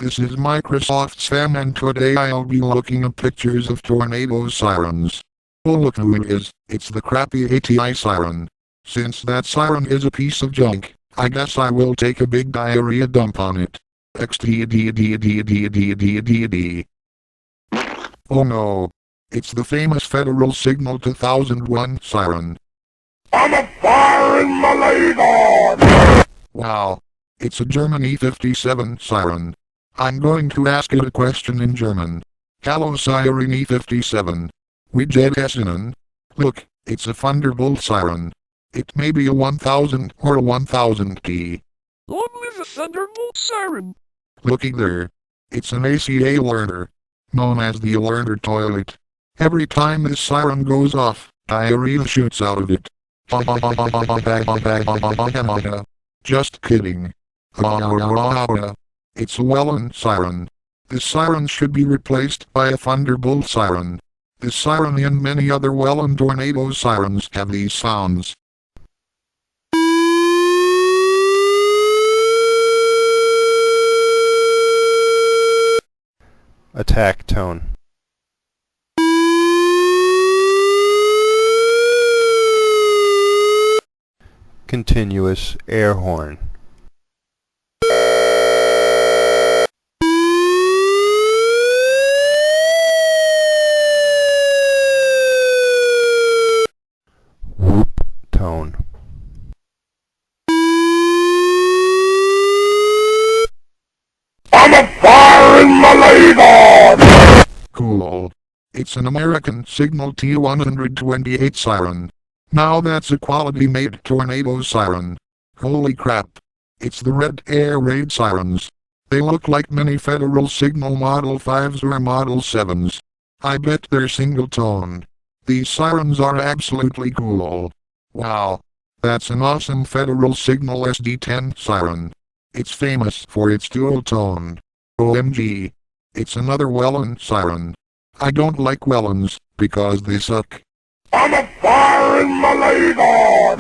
This is Microsoft Sam, and today I'll be looking at pictures of tornado sirens. Oh, look who it is. It's the crappy ATI siren. Since that siren is a piece of junk, I guess I will take a big diarrhea dump on it. Oh no. It's the famous Federal Signal 2001 siren. I'm firing my leg on! Wow. It's a German E57 siren. I'm going to ask it a question in German. Hallo Siren E57. Wie geht es Ihnen? Look, it's a Thunderbolt siren. It may be a 1000 or a 1000T. Long live the Thunderbolt siren! Looky there. It's an ACA learner, known as the learner toilet. Every time this siren goes off, diarrhea shoots out of it. Just kidding. It's a Welland siren. This siren should be replaced by a Thunderbolt siren. This siren and many other Welland tornado sirens have these sounds. Attack tone. Continuous air horn. Whoop tone. I'm firing my leg on! Cool. It's an American Signal T128 siren. Now that's a quality-made tornado siren. Holy crap. It's the Red Air Raid sirens. They look like mini Federal Signal Model 5s or Model 7s. I bet they're single-toned. These sirens are absolutely cool. Wow. That's an awesome Federal Signal SD10 siren. It's famous for its dual-toned. OMG. It's another Welland siren. I don't like Wellands, because they suck. I'm firing my leg on!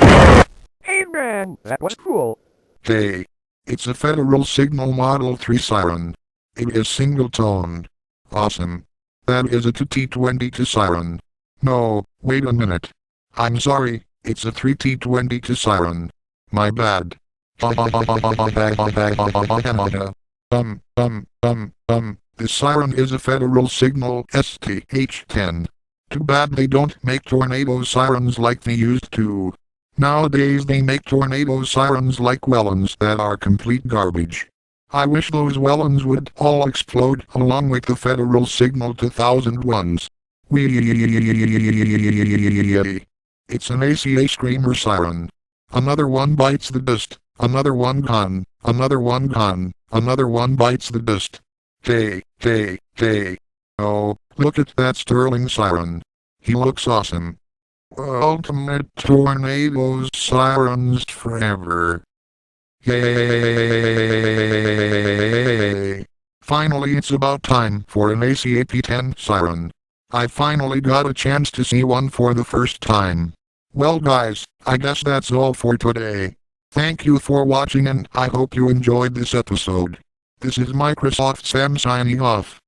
Hey man, that was cool. Hey. It's a Federal Signal Model 3 siren. It is single-toned. Awesome. That is a 2T22 siren. No, wait a minute. I'm sorry, it's a 3T22 siren. My bad. This siren is a Federal Signal STH-10. Too bad they don't make tornado sirens like they used to. Nowadays they make tornado sirens like Wellands that are complete garbage. I wish those Wellands would all explode along with the Federal Signal 2001s. It's an ACA screamer siren. Another one bites the dust, another one gone, another one gone, another one bites the dust. Hey. Oh, look at that Sterling siren. He looks awesome. Ultimate tornadoes sirens forever. Yay! Finally, it's about time for an ACAP-10 siren. I finally got a chance to see one for the first time. Well guys, I guess that's all for today. Thank you for watching, and I hope you enjoyed this episode. This is Microsoft Sam signing off.